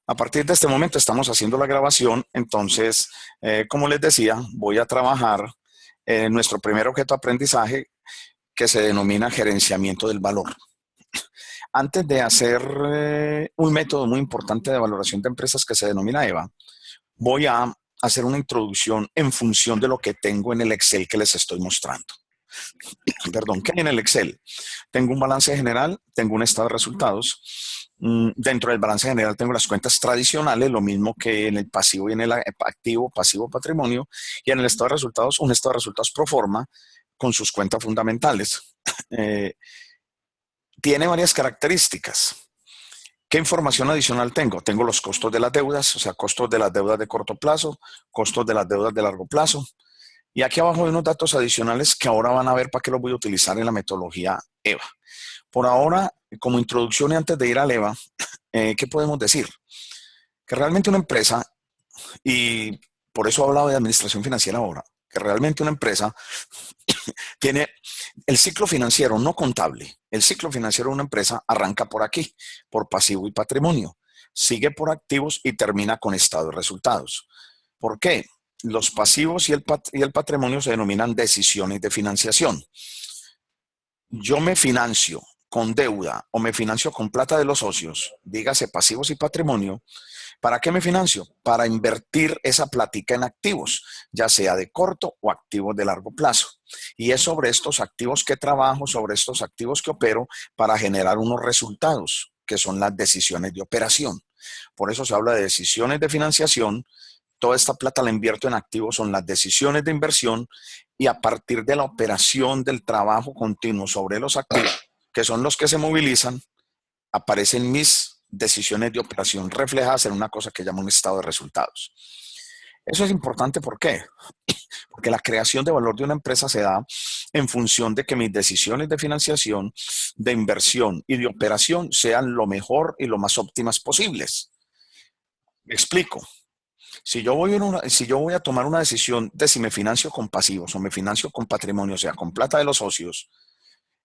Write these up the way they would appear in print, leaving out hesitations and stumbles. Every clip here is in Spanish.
A partir de este momento estamos haciendo la grabación, entonces, como les decía, voy a trabajar en nuestro primer objeto de aprendizaje que se denomina gerenciamiento del valor. Antes de hacer un método muy importante de valoración de empresas que se denomina EVA, voy a hacer una introducción en función de lo que tengo en el Excel que les estoy mostrando. Perdón, ¿qué hay en el Excel? Tengo un balance general, tengo un estado de resultados. Dentro del balance general tengo las cuentas tradicionales, lo mismo que en el pasivo y en el activo, pasivo, patrimonio. Y en el estado de resultados, un estado de resultados pro forma con sus cuentas fundamentales. Tiene varias características. ¿Qué información adicional tengo? Tengo los costos de las deudas, o sea, costos de las deudas de corto plazo, costos de las deudas de largo plazo. Y aquí abajo hay unos datos adicionales que ahora van a ver para qué los voy a utilizar en la metodología EVA. Por ahora, como introducción y antes de ir al EVA, ¿qué podemos decir? Que realmente una empresa, y por eso he hablado de administración financiera ahora, que realmente una empresa tiene el ciclo financiero, no contable. El ciclo financiero de una empresa arranca por aquí, por pasivo y patrimonio. Sigue por activos y termina con estado de resultados. ¿Por qué? Los pasivos y el patrimonio se denominan decisiones de financiación. Yo me financio con deuda o me financio con plata de los socios, dígase pasivos y patrimonio. ¿Para qué me financio? Para invertir esa plática en activos, ya sea de corto o activos de largo plazo. Y es sobre estos activos que trabajo, sobre estos activos que opero para generar unos resultados, que son las decisiones de operación. Por eso se habla de decisiones de financiación. Toda esta plata la invierto en activos, son las decisiones de inversión y a partir de la operación del trabajo continuo sobre los activos, que son los que se movilizan, aparecen mis decisiones de operación reflejadas en una cosa que llamo un estado de resultados. Eso es importante, ¿por qué? Porque la creación de valor de una empresa se da en función de que mis decisiones de financiación, de inversión y de operación sean lo mejor y lo más óptimas posibles. Me explico. Si yo voy a tomar una decisión de si me financio con pasivos o me financio con patrimonio, o sea, con plata de los socios,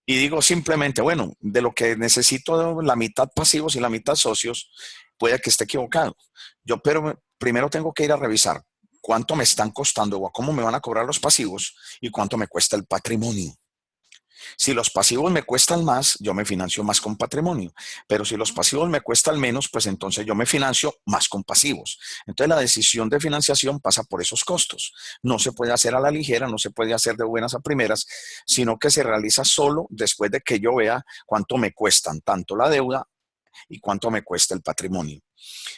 y digo simplemente, bueno, de lo que necesito la mitad pasivos y la mitad socios, puede que esté equivocado. Yo pero primero tengo que ir a revisar cuánto me están costando o cómo me van a cobrar los pasivos y cuánto me cuesta el patrimonio. Si los pasivos me cuestan más, yo me financio más con patrimonio. Pero si los pasivos me cuestan menos, pues entonces yo me financio más con pasivos. Entonces la decisión de financiación pasa por esos costos. No se puede hacer a la ligera, no se puede hacer de buenas a primeras, sino que se realiza solo después de que yo vea cuánto me cuestan tanto la deuda y cuánto me cuesta el patrimonio.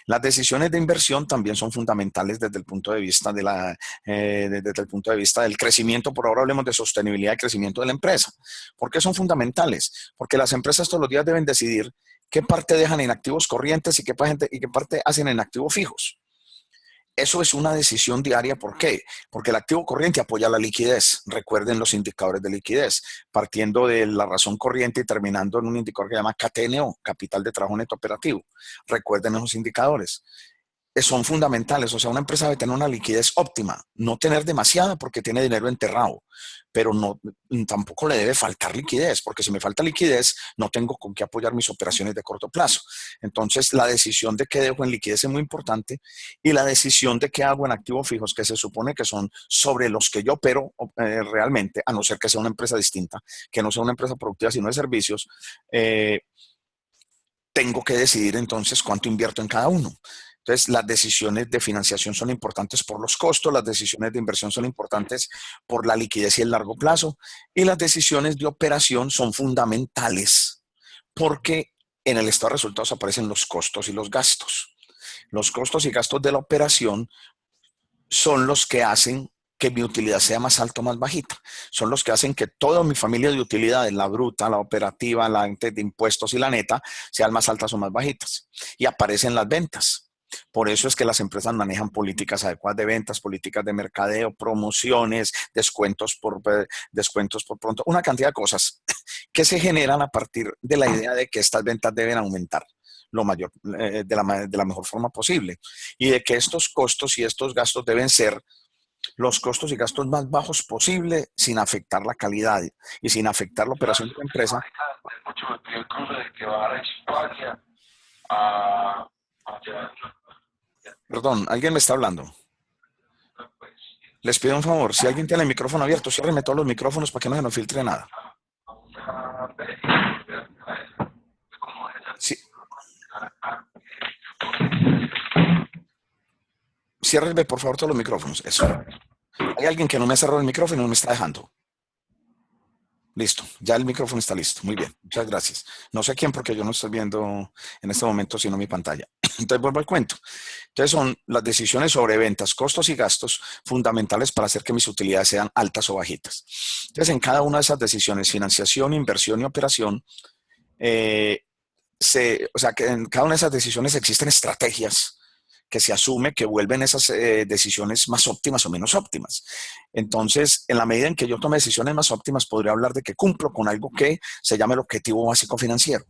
Las decisiones de inversión también son fundamentales desde el punto de vista desde el punto de vista del crecimiento. Por ahora hablemos de sostenibilidad y crecimiento de la empresa. ¿Por qué son fundamentales? Porque las empresas todos los días deben decidir qué parte dejan en activos corrientes y qué parte hacen en activos fijos. Eso es una decisión diaria. ¿Por qué? Porque el activo corriente apoya la liquidez. Recuerden los indicadores de liquidez, partiendo de la razón corriente y terminando en un indicador que se llama CTNO, capital de trabajo neto operativo. Recuerden esos indicadores. Son fundamentales. O sea, una empresa debe tener una liquidez óptima, no tener demasiada porque tiene dinero enterrado, pero no, tampoco le debe faltar liquidez, porque si me falta liquidez, no tengo con qué apoyar mis operaciones de corto plazo. Entonces, la decisión de qué dejo en liquidez es muy importante y la decisión de qué hago en activos fijos, que se supone que son sobre los que yo opero realmente, a no ser que sea una empresa distinta, que no sea una empresa productiva, sino de servicios, tengo que decidir entonces cuánto invierto en cada uno. Entonces, las decisiones de financiación son importantes por los costos, las decisiones de inversión son importantes por la liquidez y el largo plazo, y las decisiones de operación son fundamentales porque en el estado de resultados aparecen los costos y los gastos. Los costos y gastos de la operación son los que hacen que mi utilidad sea más alta o más bajita. Son los que hacen que toda mi familia de utilidades, la bruta, la operativa, la de impuestos y la neta, sean más altas o más bajitas. Y aparecen las ventas. Por eso es que las empresas manejan políticas adecuadas de ventas, políticas de mercadeo, promociones, descuentos por pronto, una cantidad de cosas que se generan a partir de la idea de que estas ventas deben aumentar lo mayor, de la mejor forma posible y de que estos costos y estos gastos deben ser los costos y gastos más bajos posible sin afectar la calidad y sin afectar la operación de la empresa. Mucho el cruce de que va a la España a, a Perdón, alguien me está hablando. Les pido un favor, si alguien tiene el micrófono abierto, ciérreme todos los micrófonos para que no se nos filtre nada. Sí, ciérreme por favor todos los micrófonos. Eso. Hay alguien que no me ha cerrado el micrófono y no me está dejando. Listo, ya el micrófono está listo. Muy bien, muchas gracias. No sé quién porque yo no estoy viendo en este momento sino mi pantalla. Entonces vuelvo al cuento. Entonces son las decisiones sobre ventas, costos y gastos fundamentales para hacer que mis utilidades sean altas o bajitas. Entonces en cada una de esas decisiones, financiación, inversión y operación, eh, o sea que en cada una de esas decisiones existen estrategias que se asume que vuelven esas decisiones más óptimas o menos óptimas. Entonces, en la medida en que yo tome decisiones más óptimas, podría hablar de que cumplo con algo que se llama el objetivo básico financiero.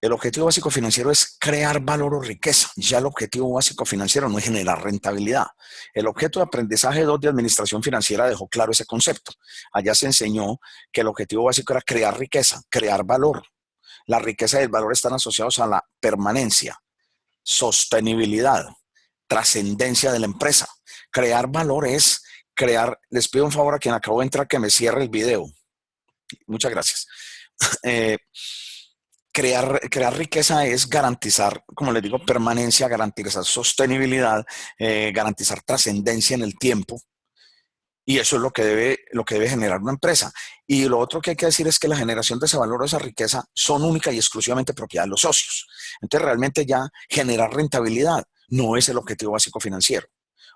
El objetivo básico financiero es crear valor o riqueza. Ya el objetivo básico financiero no es generar rentabilidad. El objeto de aprendizaje 2 de administración financiera dejó claro ese concepto. Allá se enseñó que el objetivo básico era crear riqueza, crear valor. La riqueza y el valor están asociados a la permanencia, sostenibilidad, trascendencia de la empresa. Crear valor es crear, les pido un favor a quien acabo de entrar que me cierre el video. Muchas gracias. Eh, crear riqueza es garantizar, como les digo, permanencia, garantizar sostenibilidad, garantizar trascendencia en el tiempo. Y eso es lo que debe generar una empresa. Y lo otro que hay que decir es que la generación de ese valor o esa riqueza son única y exclusivamente propiedad de los socios. Entonces, realmente ya generar rentabilidad no es el objetivo básico financiero.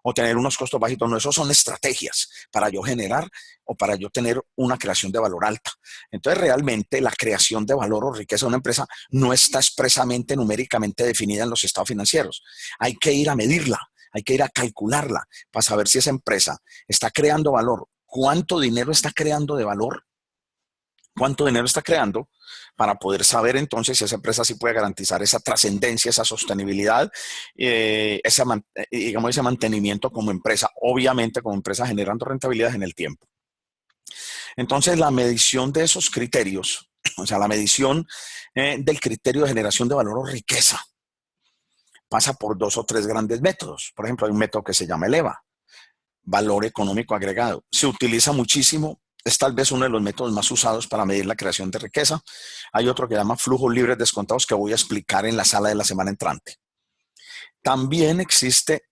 O tener unos costos bajitos, no, esos son estrategias para yo generar o para yo tener una creación de valor alta. Entonces, realmente la creación de valor o riqueza de una empresa no está expresamente numéricamente definida en los estados financieros. Hay que ir a medirla, hay que ir a calcularla para saber si esa empresa está creando valor, cuánto dinero está creando de valor, cuánto dinero está creando, para poder saber entonces si esa empresa sí puede garantizar esa trascendencia, esa sostenibilidad, digamos, ese mantenimiento como empresa, obviamente como empresa generando rentabilidad en el tiempo. Entonces, la medición de esos criterios, o sea, la medición del criterio de generación de valor o riqueza, pasa por 2 o 3 grandes métodos. Por ejemplo, hay un método que se llama ELEVA, valor económico agregado. Se utiliza muchísimo, es tal vez uno de los métodos más usados para medir la creación de riqueza. Hay otro que se llama flujos libres descontados que voy a explicar en la sala de la semana entrante. También existe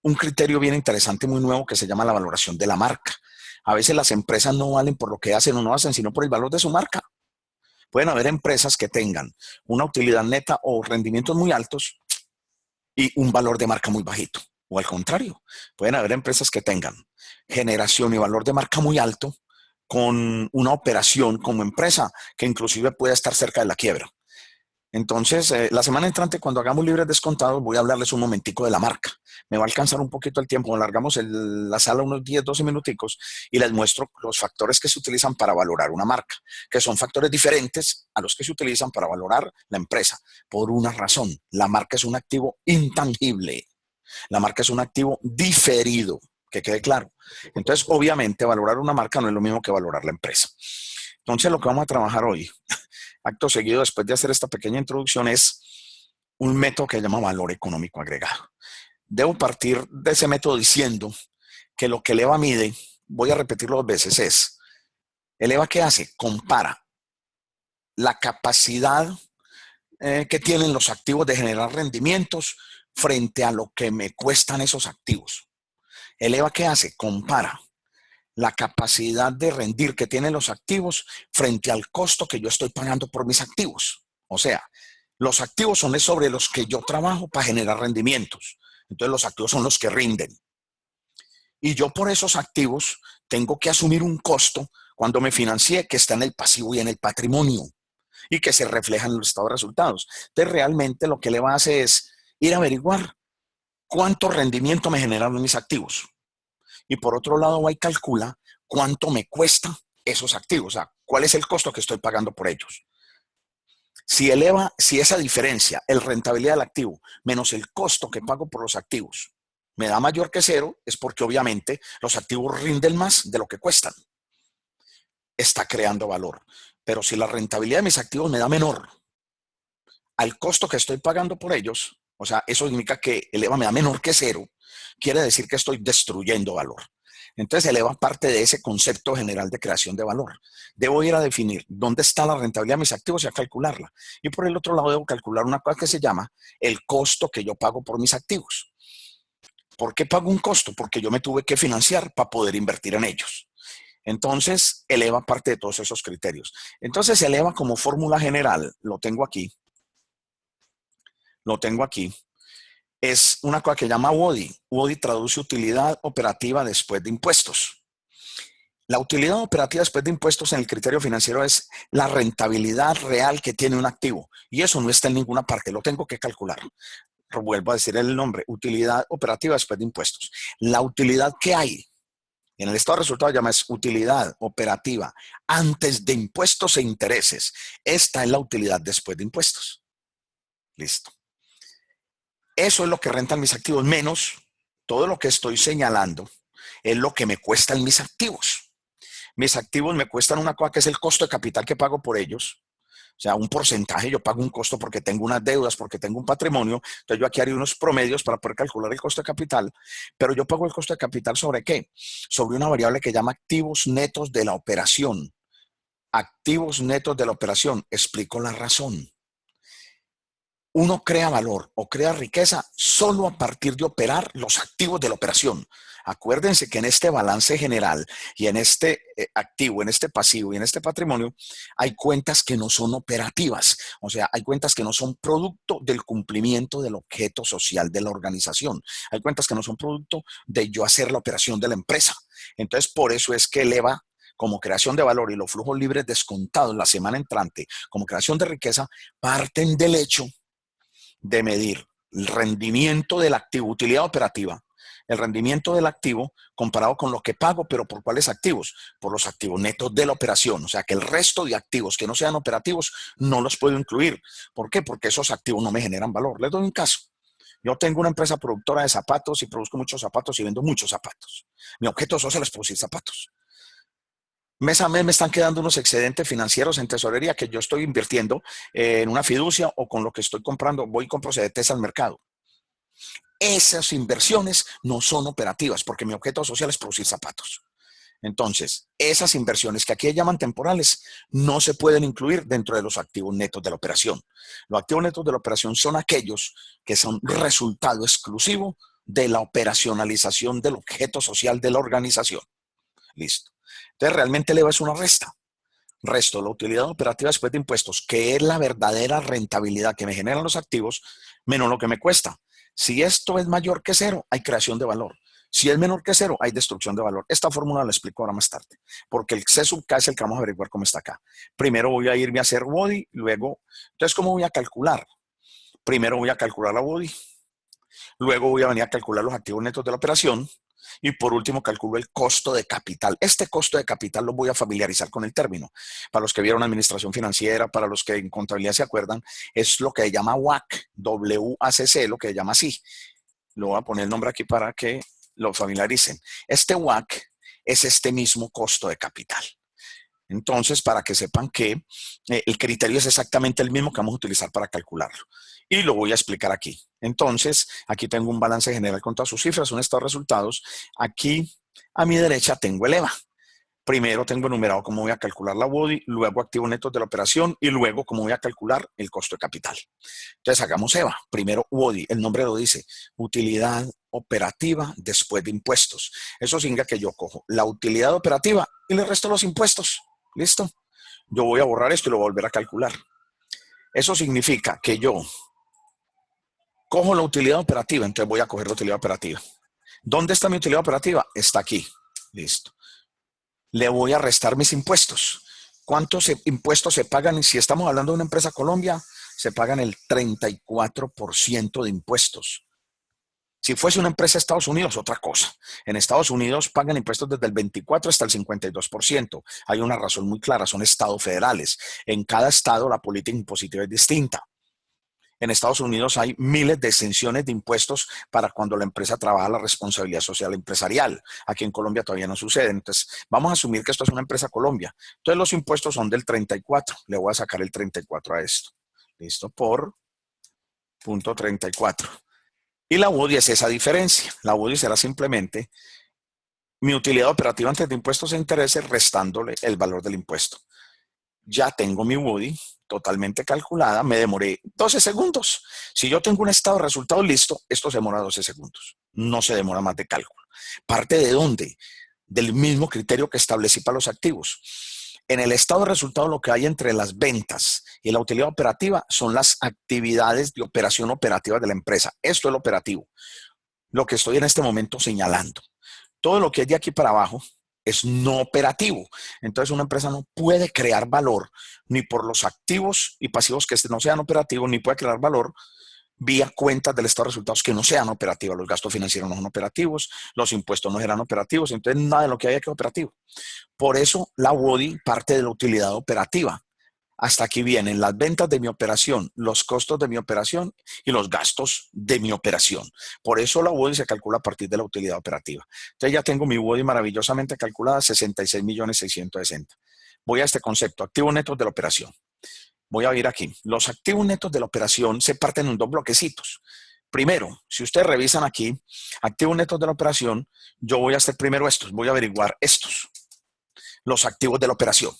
un criterio bien interesante, muy nuevo, que se llama la valoración de la marca. A veces las empresas no valen por lo que hacen o no hacen, sino por el valor de su marca. Pueden haber empresas que tengan una utilidad neta o rendimientos muy altos y un valor de marca muy bajito. O al contrario, pueden haber empresas que tengan generación y valor de marca muy alto con una operación como empresa que inclusive pueda estar cerca de la quiebra. Entonces, la semana entrante, cuando hagamos libres descontados, voy a hablarles un momentico de la marca. Me va a alcanzar un poquito el tiempo, alargamos la sala unos 10, 12 minuticos y les muestro los factores que se utilizan para valorar una marca, que son factores diferentes a los que se utilizan para valorar la empresa. Por una razón, la marca es un activo intangible. La marca es un activo diferido, que quede claro. Entonces, obviamente, valorar una marca no es lo mismo que valorar la empresa. Entonces, lo que vamos a trabajar hoy, acto seguido, después de hacer esta pequeña introducción, es un método que se llama valor económico agregado. Debo partir de ese método diciendo que lo que ELEVA mide, voy a repetirlo 2 veces, es, ELEVA ¿qué hace? Compara la capacidad que tienen los activos de generar rendimientos frente a lo que me cuestan esos activos. ELEVA ¿qué hace? Compara la capacidad de rendir que tienen los activos frente al costo que yo estoy pagando por mis activos. O sea, los activos son sobre los que yo trabajo para generar rendimientos. Entonces los activos son los que rinden. Y yo por esos activos tengo que asumir un costo cuando me financie que está en el pasivo y en el patrimonio y que se refleja en los estados de resultados. Entonces realmente lo que le va a hacer es ir a averiguar cuánto rendimiento me generaron mis activos. Y por otro lado va y calcula cuánto me cuesta esos activos, o sea, cuál es el costo que estoy pagando por ellos. Si esa diferencia, el rentabilidad del activo, menos el costo que pago por los activos, me da mayor que cero, es porque obviamente los activos rinden más de lo que cuestan. Está creando valor. Pero si la rentabilidad de mis activos me da menor al costo que estoy pagando por ellos, O sea, eso significa que el EVA me da menor que cero, quiere decir que estoy destruyendo valor. Entonces, el EVA parte de ese concepto general de creación de valor. Debo ir a definir dónde está la rentabilidad de mis activos y a calcularla. Y por el otro lado, debo calcular una cosa que se llama el costo que yo pago por mis activos. ¿Por qué pago un costo? Porque yo me tuve que financiar para poder invertir en ellos. Entonces, el EVA parte de todos esos criterios. Entonces, el EVA como fórmula general, lo tengo aquí, es una cosa que se llama WODI. WODI traduce utilidad operativa después de impuestos. La utilidad operativa después de impuestos en el criterio financiero es la rentabilidad real que tiene un activo. Y eso no está en ninguna parte, lo tengo que calcular. Vuelvo a decir el nombre, utilidad operativa después de impuestos. La utilidad que hay en el estado de resultados llama es utilidad operativa antes de impuestos e intereses. Esta es la utilidad después de impuestos. Listo. Eso es lo que rentan mis activos, menos todo lo que estoy señalando es lo que me cuestan mis activos. Mis activos me cuestan una cosa que es el costo de capital que pago por ellos. O sea, un porcentaje, yo pago un costo porque tengo unas deudas, porque tengo un patrimonio. Entonces yo aquí haría unos promedios para poder calcular el costo de capital. Pero yo pago el costo de capital ¿sobre qué? Sobre una variable que llama activos netos de la operación. Activos netos de la operación. Explico la razón. Uno crea valor o crea riqueza solo a partir de operar los activos de la operación. Acuérdense que en este balance general y en este activo, en este pasivo y en este patrimonio, hay cuentas que no son operativas. O sea, hay cuentas que no son producto del cumplimiento del objeto social de la organización. Hay cuentas que no son producto de yo hacer la operación de la empresa. Entonces, por eso es que eleva como creación de valor y los flujos libres descontados la semana entrante como creación de riqueza parten del hecho de medir el rendimiento del activo, utilidad operativa, el rendimiento del activo comparado con lo que pago, pero ¿por cuáles activos? Por los activos netos de la operación. O sea, que el resto de activos que no sean operativos no los puedo incluir. ¿Por qué? Porque esos activos no me generan valor. Les doy un caso. Yo tengo una empresa productora de zapatos y produzco muchos zapatos y vendo muchos zapatos. Mi objeto social es producir zapatos. Mes a mes me están quedando unos excedentes financieros en tesorería que yo estoy invirtiendo en una fiducia o con lo que estoy comprando, voy y compro CDTs al mercado. Esas inversiones no son operativas porque mi objeto social es producir zapatos. Entonces, esas inversiones que aquí llaman temporales no se pueden incluir dentro de los activos netos de la operación. Los activos netos de la operación son aquellos que son resultado exclusivo de la operacionalización del objeto social de la organización. Listo. Entonces, realmente el EVA es una resta. Resto la utilidad operativa después de impuestos, que es la verdadera rentabilidad que me generan los activos, menos lo que me cuesta. Si esto es mayor que cero, hay creación de valor. Si es menor que cero, hay destrucción de valor. Esta fórmula la explico ahora más tarde, porque el C sub K es el que vamos a averiguar cómo está acá. Primero voy a irme a hacer WODI, luego, entonces, ¿cómo voy a calcular? Primero voy a calcular la WODI, luego voy a venir a calcular los activos netos de la operación, y por último, calculo el costo de capital. Este costo de capital lo voy a familiarizar con el término. Para los que vieron administración financiera, para los que en contabilidad se acuerdan, es lo que se llama WACC, W-A-C-C, lo que se llama así. Le voy a poner el nombre aquí para que lo familiaricen. Este WACC es este mismo costo de capital. Entonces, para que sepan que el criterio es exactamente el mismo que vamos a utilizar para calcularlo. Y lo voy a explicar aquí. Entonces, aquí tengo un balance general con todas sus cifras, un estado de resultados. Aquí, a mi derecha, tengo el EVA. Primero tengo enumerado cómo voy a calcular la WODI, luego activos netos de la operación y luego cómo voy a calcular el costo de capital. Entonces, hagamos EVA. Primero, WODI, el nombre lo dice, utilidad operativa después de impuestos. Eso significa que yo cojo la utilidad operativa y le resto los impuestos. ¿Listo? Yo voy a borrar esto y lo voy a volver a calcular. Eso significa que yo cojo la utilidad operativa, entonces voy a coger la utilidad operativa. ¿Dónde está mi utilidad operativa? Está aquí. Listo. Le voy a restar mis impuestos. ¿Cuántos impuestos se pagan? Si estamos hablando de una empresa Colombia, se pagan el 34% de impuestos. Si fuese una empresa de Estados Unidos, otra cosa. En Estados Unidos pagan impuestos desde el 24 hasta el 52%. Hay una razón muy clara, son estados federales. En cada estado la política impositiva es distinta. En Estados Unidos hay miles de exenciones de impuestos para cuando la empresa trabaja la responsabilidad social empresarial. Aquí en Colombia todavía no sucede. Entonces, vamos a asumir que esto es una empresa Colombia. Entonces, los impuestos son del 34. Le voy a sacar el 34 a esto. ¿Listo? Por .34. Y la UDI es esa diferencia. La UDI será simplemente mi utilidad operativa antes de impuestos e intereses restándole el valor del impuesto. Ya tengo mi UDI totalmente calculada, me demoré 12 segundos. Si yo tengo un estado de resultados listo, esto se demora 12 segundos. No se demora más de cálculo. ¿Parte de dónde? Del mismo criterio que establecí para los activos. En el estado de resultados lo que hay entre las ventas y la utilidad operativa son las actividades de operación operativa de la empresa. Esto es lo operativo. Lo que estoy en este momento señalando. Todo lo que hay de aquí para abajo es no operativo. Entonces una empresa no puede crear valor ni por los activos y pasivos que no sean operativos, ni puede crear valor vía cuentas del estado de resultados que no sean operativas. Los gastos financieros no son operativos, los impuestos no serán operativos, entonces nada de lo que haya que es operativo. Por eso la WODI parte de la utilidad operativa. Hasta aquí vienen las ventas de mi operación, los costos de mi operación y los gastos de mi operación. Por eso la WODI se calcula a partir de la utilidad operativa. Entonces ya tengo mi WODI maravillosamente calculada, 66.660.000. Voy a este concepto, activos netos de la operación. Voy a ir aquí. Los activos netos de la operación se parten en dos bloquecitos. Primero, si ustedes revisan aquí, activos netos de la operación, yo voy a hacer primero estos, voy a averiguar estos, los activos de la operación.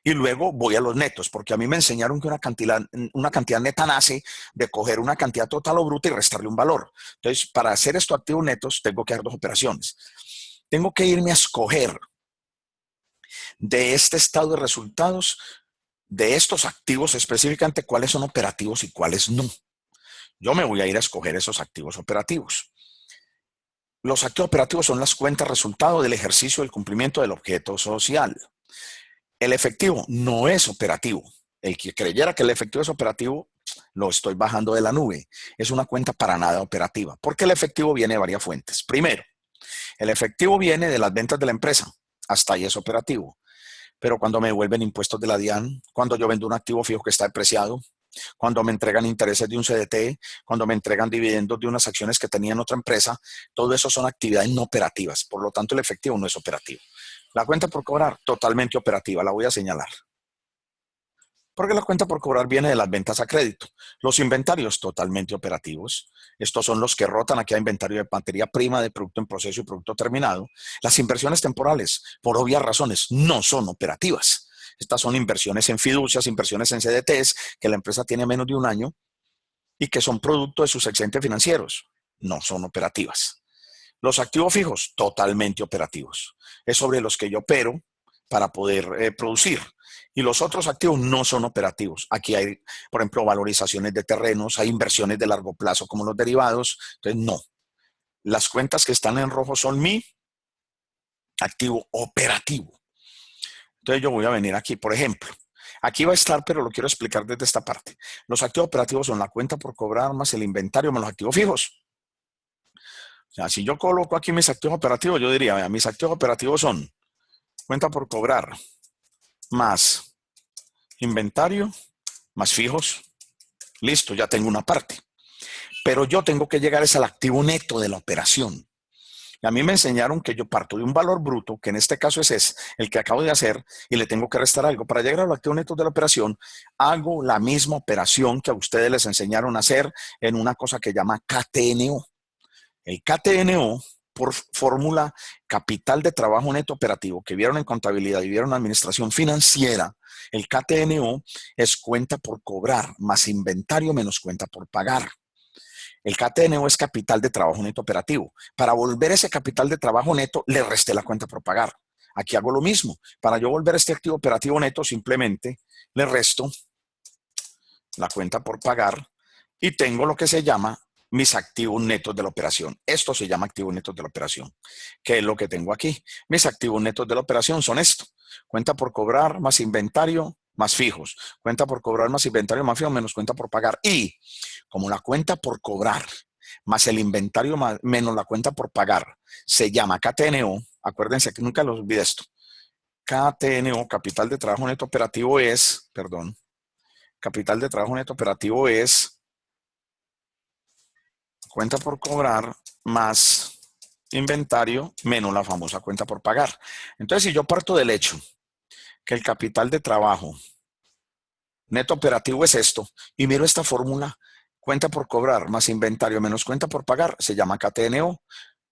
Y luego voy a los netos, porque a mí me enseñaron que una cantidad neta nace de coger una cantidad total o bruta y restarle un valor. Entonces, para hacer estos activos netos, tengo que hacer dos operaciones. Tengo que irme a escoger de este estado de resultados, de estos activos específicamente, cuáles son operativos y cuáles no. Yo me voy a ir a escoger esos activos operativos. Los activos operativos son las cuentas resultado del ejercicio del cumplimiento del objeto social. El efectivo no es operativo. El que creyera que el efectivo es operativo, lo estoy bajando de la nube. Es una cuenta para nada operativa, porque el efectivo viene de varias fuentes. Primero, el efectivo viene de las ventas de la empresa. Hasta ahí es operativo. Pero cuando me devuelven impuestos de la DIAN, cuando yo vendo un activo fijo que está depreciado, cuando me entregan intereses de un CDT, cuando me entregan dividendos de unas acciones que tenía en otra empresa, todo eso son actividades no operativas. Por lo tanto, el efectivo no es operativo. La cuenta por cobrar, totalmente operativa, la voy a señalar. Porque la cuenta por cobrar viene de las ventas a crédito. Los inventarios, totalmente operativos. Estos son los que rotan aquí a inventario de materia prima, de producto en proceso y producto terminado. Las inversiones temporales, por obvias razones, no son operativas. Estas son inversiones en fiducias, inversiones en CDTs, que la empresa tiene menos de un año y que son producto de sus excedentes financieros. No son operativas. Los activos fijos, totalmente operativos. Es sobre los que yo opero para poder producir. Y los otros activos no son operativos. Aquí hay, por ejemplo, valorizaciones de terrenos, hay inversiones de largo plazo como los derivados. Entonces, no. Las cuentas que están en rojo son mi activo operativo. Entonces, yo voy a venir aquí, por ejemplo. Aquí va a estar, pero lo quiero explicar desde esta parte. Los activos operativos son la cuenta por cobrar más el inventario más los activos fijos. O sea, si yo coloco aquí mis activos operativos, yo diría, vea, mis activos operativos son cuenta por cobrar más inventario más fijos. Listo, ya tengo una parte. Pero yo tengo que llegar al activo neto de la operación. Y a mí me enseñaron que yo parto de un valor bruto, que en este caso es el que acabo de hacer, y le tengo que restar algo. Para llegar al activo neto de la operación, hago la misma operación que a ustedes les enseñaron a hacer en una cosa que llama KTNO. El KTNO, por fórmula capital de trabajo neto operativo, que vieron en contabilidad y vieron en administración financiera, el KTNO es cuenta por cobrar más inventario menos cuenta por pagar. El KTNO es capital de trabajo neto operativo. Para volver ese capital de trabajo neto, le resté la cuenta por pagar. Aquí hago lo mismo. Para yo volver este activo operativo neto, simplemente le resto la cuenta por pagar y tengo lo que se llama mis activos netos de la operación. Esto se llama activos netos de la operación. ¿Qué es lo que tengo aquí? Mis activos netos de la operación son esto. Cuenta por cobrar más inventario más fijos. Cuenta por cobrar más inventario más fijos menos cuenta por pagar. Y como la cuenta por cobrar más el inventario menos la cuenta por pagar se llama KTNO, acuérdense que nunca los olvidé esto. KTNO, capital de trabajo neto operativo es, capital de trabajo neto operativo es cuenta por cobrar más inventario menos la famosa cuenta por pagar. Entonces, si yo parto del hecho que el capital de trabajo neto operativo es esto, y miro esta fórmula, Cuenta por cobrar más inventario menos cuenta por pagar se llama KTNO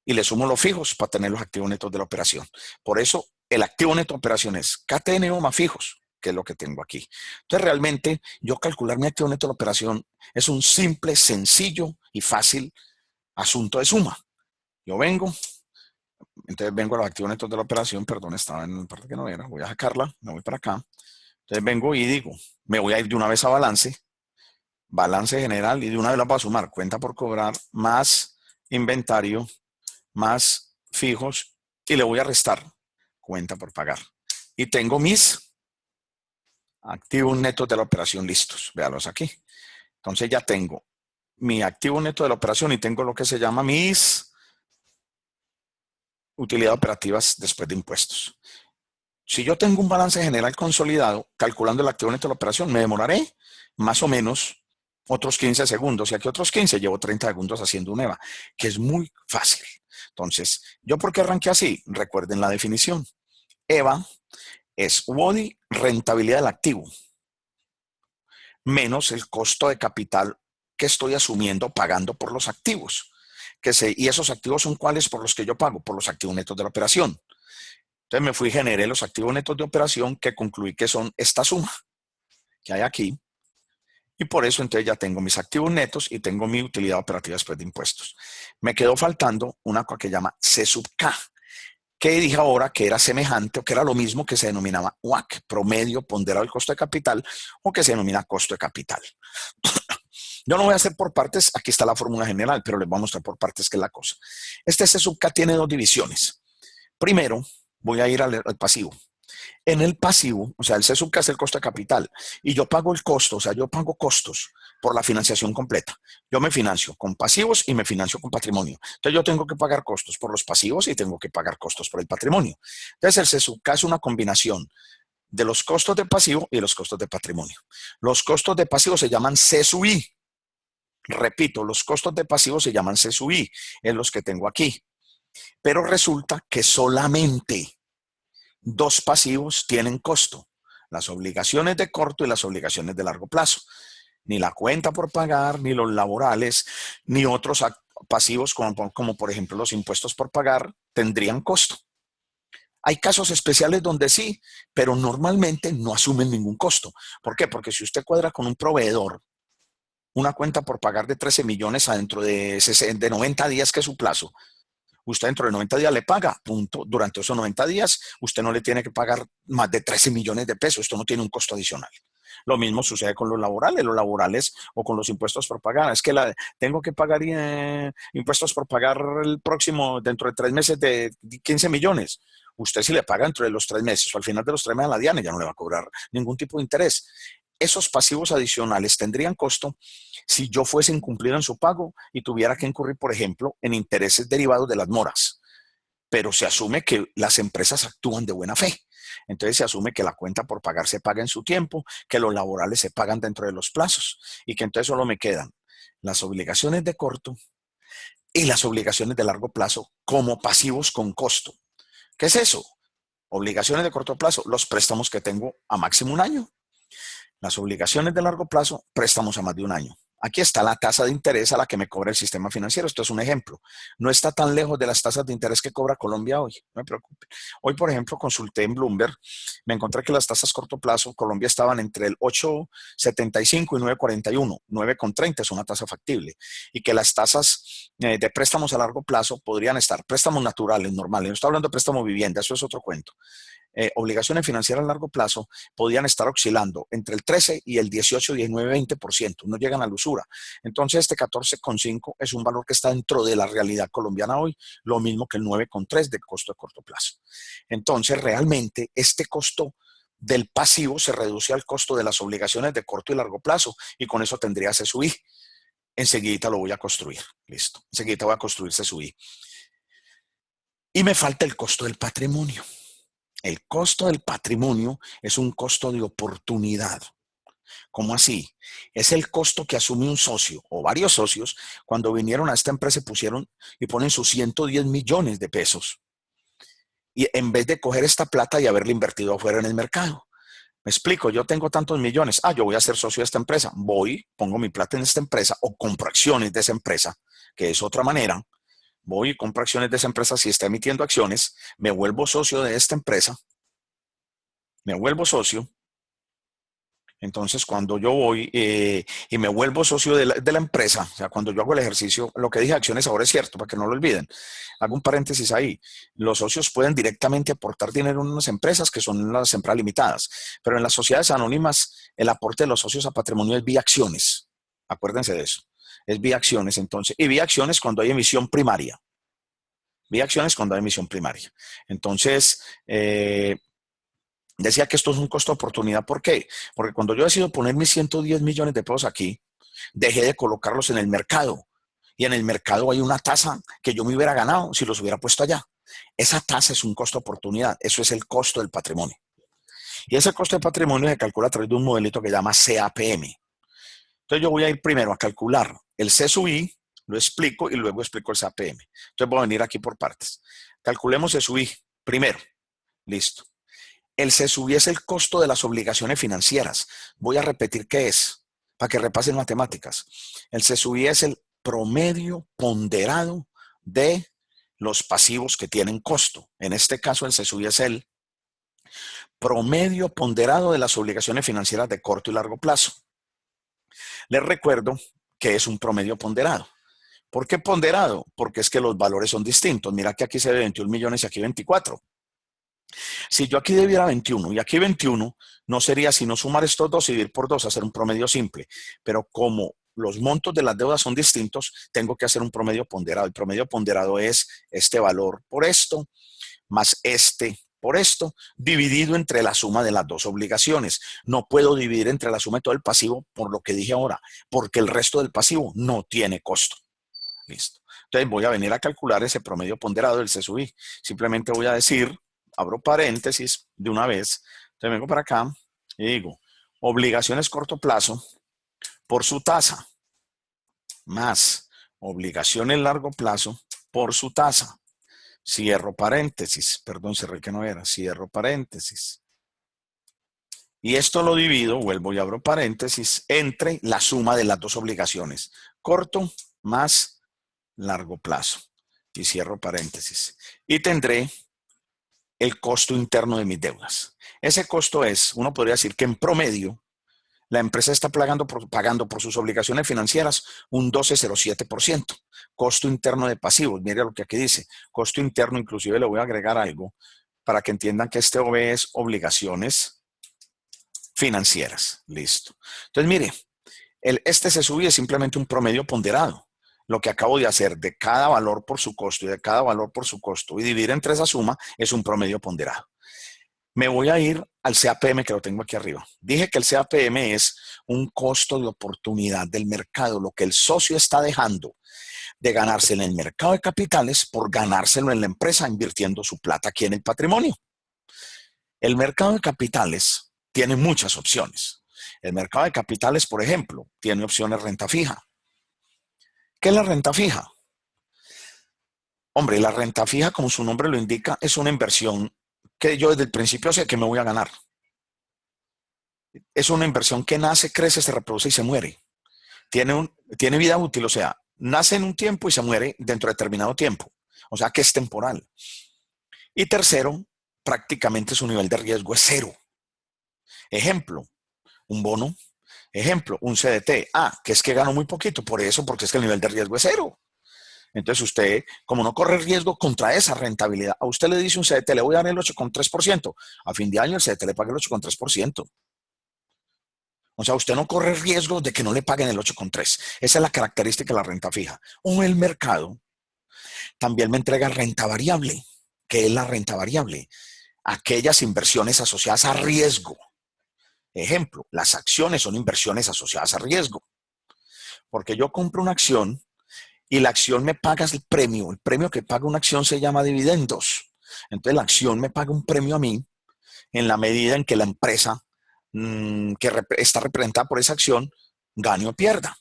y le sumo los fijos para tener los activos netos de la operación. Por eso el activo neto de operación es KTNO más fijos, que es lo que tengo aquí. Entonces realmente yo calcular mi activo neto de la operación es un simple, sencillo y fácil asunto de suma. Yo vengo, entonces vengo a los activos netos de la operación, perdón, estaba en la parte que no era, voy a sacarla, me voy para acá. Entonces vengo y digo, me voy a ir de una vez a balance general y de una vez la voy a sumar, cuenta por cobrar más inventario más fijos y le voy a restar cuenta por pagar. Y tengo mis activos netos de la operación listos. Véalos aquí. Entonces ya tengo mi activo neto de la operación y tengo lo que se llama mis utilidades operativas después de impuestos. Si yo tengo un balance general consolidado, calculando el activo neto de la operación, me demoraré más o menos otros 15 segundos. Y aquí otros 15, llevo 30 segundos haciendo un EVA, que es muy fácil. Entonces, ¿yo por qué arranqué así? Recuerden la definición. EVA es WODI, rentabilidad del activo, menos el costo de capital que estoy asumiendo pagando por los activos. Y esos activos son cuáles por los que yo pago, por los activos netos de la operación. Entonces me fui y generé los activos netos de operación que concluí que son esta suma que hay aquí. Y por eso entonces ya tengo mis activos netos y tengo mi utilidad operativa después de impuestos. Me quedó faltando una cosa que llama C sub K, que dije ahora que era semejante o que era lo mismo que se denominaba WACC, promedio ponderado del costo de capital, o que se denomina costo de capital. Yo no voy a hacer por partes, aquí está la fórmula general, pero les voy a mostrar por partes qué es la cosa. Este C sub K tiene dos divisiones. Primero, voy a ir al pasivo. En el pasivo, o sea, el C sub K es el costo de capital y yo pago el costo, o sea, yo pago costos por la financiación completa. Yo me financio con pasivos y me financio con patrimonio. Entonces yo tengo que pagar costos por los pasivos y tengo que pagar costos por el patrimonio. Entonces el C sub K es una combinación de los costos de pasivo y de los costos de patrimonio. Los costos de pasivo se llaman C sub I. Repito, los costos de pasivo se llaman C sub I, en los que tengo aquí. Pero resulta que solamente dos pasivos tienen costo, las obligaciones de corto y las obligaciones de largo plazo. Ni la cuenta por pagar, ni los laborales, ni otros pasivos como por ejemplo los impuestos por pagar tendrían costo. Hay casos especiales donde sí, pero normalmente no asumen ningún costo. ¿Por qué? Porque si usted cuadra con un proveedor una cuenta por pagar de 13 millones adentro de 90 días, que es su plazo, usted dentro de 90 días le paga, punto. Durante esos 90 días, usted no le tiene que pagar más de 13 millones de pesos. Esto no tiene un costo adicional. Lo mismo sucede con los laborales o con los impuestos por pagar. Es que tengo que pagar impuestos por pagar el próximo, dentro de 3 meses de 15 millones. Usted si le paga dentro de los 3 meses o al final de los 3 meses a la DIANE ya no le va a cobrar ningún tipo de interés. Esos pasivos adicionales tendrían costo si yo fuese incumplido en su pago y tuviera que incurrir, por ejemplo, en intereses derivados de las moras. Pero se asume que las empresas actúan de buena fe. Entonces se asume que la cuenta por pagar se paga en su tiempo, que los laborales se pagan dentro de los plazos y que entonces solo me quedan las obligaciones de corto y las obligaciones de largo plazo como pasivos con costo. ¿Qué es eso? Obligaciones de corto plazo, los préstamos que tengo a máximo un año. Las obligaciones de largo plazo, préstamos a más de un año. Aquí está la tasa de interés a la que me cobra el sistema financiero. Esto es un ejemplo. No está tan lejos de las tasas de interés que cobra Colombia hoy. No me preocupe. Hoy, por ejemplo, consulté en Bloomberg. Me encontré que las tasas corto plazo, Colombia estaban entre el 8,75 y 9,41. 9,30 es una tasa factible. Y que las tasas de préstamos a largo plazo podrían estar, préstamos naturales, normales. No estoy hablando de préstamo vivienda, eso es otro cuento. Obligaciones financieras a largo plazo podían estar oscilando entre el 13 y el 18, 19, 20%. No llegan a la usura. Entonces, este 14,5 es un valor que está dentro de la realidad colombiana hoy, lo mismo que el 9,3 de costo de corto plazo. Entonces, realmente, este costo del pasivo se reduce al costo de las obligaciones de corto y largo plazo y con eso tendría CSUI. Enseguida lo voy a construir. Listo. Enseguida voy a construir CSUI. Y me falta el costo del patrimonio. El costo del patrimonio es un costo de oportunidad. ¿Cómo así? Es el costo que asume un socio o varios socios cuando vinieron a esta empresa y pusieron y ponen sus 110 millones de pesos. Y en vez de coger esta plata y haberla invertido afuera en el mercado. Me explico, yo tengo tantos millones. Ah, yo voy a ser socio de esta empresa. Voy, pongo mi plata en esta empresa o compro acciones de esa empresa, que es otra manera. Voy y compro acciones de esa empresa si está emitiendo acciones. Me vuelvo socio de esta empresa. Me vuelvo socio. Entonces, cuando yo voy y me vuelvo socio de la empresa, o sea, cuando yo hago el ejercicio, lo que dije acciones ahora es cierto, para que no lo olviden. Hago un paréntesis ahí. Los socios pueden directamente aportar dinero en unas empresas que son las empresas limitadas, pero en las sociedades anónimas el aporte de los socios a patrimonio es vía acciones. Acuérdense de eso. Es vía acciones, entonces. Y vía acciones cuando hay emisión primaria. Vía acciones cuando hay emisión primaria. Entonces, decía que esto es un costo de oportunidad. ¿Por qué? Porque cuando yo decido poner mis 110 millones de pesos aquí, dejé de colocarlos en el mercado. Y en el mercado hay una tasa que yo me hubiera ganado si los hubiera puesto allá. Esa tasa es un costo de oportunidad. Eso es el costo del patrimonio. Y ese costo de patrimonio se calcula a través de un modelito que se llama CAPM. Entonces yo voy a ir primero a calcular el C sub I, lo explico y luego explico el CAPM. Entonces voy a venir aquí por partes. Calculemos C sub I primero. Listo. El C sub I es el costo de las obligaciones financieras. Voy a repetir qué es, para que repasen matemáticas. El C sub I es el promedio ponderado de los pasivos que tienen costo. En este caso, el C sub I es el promedio ponderado de las obligaciones financieras de corto y largo plazo. Les recuerdo que es un promedio ponderado. ¿Por qué ponderado? Porque es que los valores son distintos. Mira que aquí se ve 21 millones y aquí 24. Si yo aquí debiera 21 y aquí 21, no sería sino sumar estos dos y dividir por 2, hacer un promedio simple. Pero como los montos de las deudas son distintos, tengo que hacer un promedio ponderado. El promedio ponderado es este valor por esto, más este por esto, dividido entre la suma de las dos obligaciones. No puedo dividir entre la suma de todo el pasivo por lo que dije ahora, porque el resto del pasivo no tiene costo. Listo. Entonces voy a venir a calcular ese promedio ponderado del C sub I. Simplemente voy a decir, abro paréntesis de una vez. Entonces vengo para acá y digo, obligaciones corto plazo por su tasa, más obligaciones largo plazo por su tasa. Cierro paréntesis, perdón, cerré que no era, cierro paréntesis. Y esto lo divido, vuelvo y abro paréntesis, entre la suma de las dos obligaciones, corto más largo plazo. Y cierro paréntesis. Y tendré el costo interno de mis deudas. Ese costo es, uno podría decir que en promedio, la empresa está pagando por sus obligaciones financieras un 12,07%. Costo interno de pasivos. Mire lo que aquí dice. Costo interno, inclusive le voy a agregar algo para que entiendan que este OV es obligaciones financieras. Listo. Entonces, mire, este se sube es simplemente un promedio ponderado. Lo que acabo de hacer de cada valor por su costo y de cada valor por su costo y dividir entre esa suma es un promedio ponderado. Me voy a ir al CAPM que lo tengo aquí arriba. Dije que el CAPM es un costo de oportunidad del mercado, lo que el socio está dejando de ganarse en el mercado de capitales por ganárselo en la empresa invirtiendo su plata aquí en el patrimonio. El mercado de capitales tiene muchas opciones. El mercado de capitales, por ejemplo, tiene opciones renta fija. ¿Qué es la renta fija? Hombre, la renta fija, como su nombre lo indica, es una inversión que yo desde el principio sé que me voy a ganar. Es una inversión que nace, crece, se reproduce y se muere. Tiene vida útil, o sea, nace en un tiempo y se muere dentro de determinado tiempo. O sea, que es temporal. Y tercero, prácticamente su nivel de riesgo es cero. Ejemplo, un bono. Ejemplo, un CDT. Ah, que es que gano muy poquito, por eso, porque es que el nivel de riesgo es cero. Entonces usted, como no corre riesgo contra esa rentabilidad, a usted le dice un CDT, le voy a dar el 8,3%. A fin de año el CDT le paga el 8,3%. O sea, usted no corre riesgo de que no le paguen el 8,3%. Esa es la característica de la renta fija. O el mercado también me entrega renta variable. ¿Qué es la renta variable? Aquellas inversiones asociadas a riesgo. Ejemplo, las acciones son inversiones asociadas a riesgo. Porque yo compro una acción y la acción me paga el premio que paga una acción se llama dividendos. Entonces la acción me paga un premio a mí en la medida en que la empresa que está representada por esa acción gane o pierda.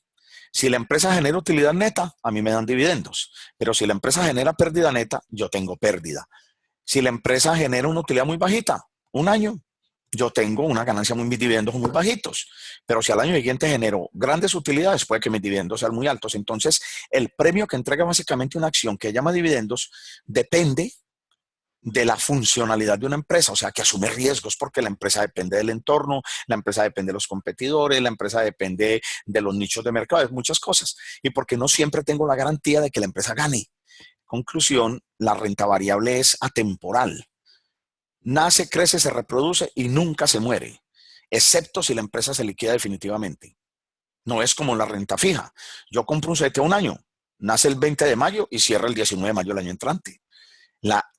Si la empresa genera utilidad neta, a mí me dan dividendos. Pero si la empresa genera pérdida neta, yo tengo pérdida. Si la empresa genera una utilidad muy bajita, un año, yo tengo una ganancia mis dividendos muy bajitos, pero si al año siguiente genero grandes utilidades, puede que mis dividendos sean muy altos. Entonces, el premio que entrega básicamente una acción que llama dividendos depende de la funcionalidad de una empresa, o sea, que asume riesgos porque la empresa depende del entorno, la empresa depende de los competidores, la empresa depende de los nichos de mercado, de muchas cosas, y porque no siempre tengo la garantía de que la empresa gane. Conclusión, la renta variable es atemporal. Nace, crece, se reproduce y nunca se muere, excepto si la empresa se liquida definitivamente. No es como la renta fija. Yo compro un CDT un año, nace el 20 de mayo y cierra el 19 de mayo del año entrante.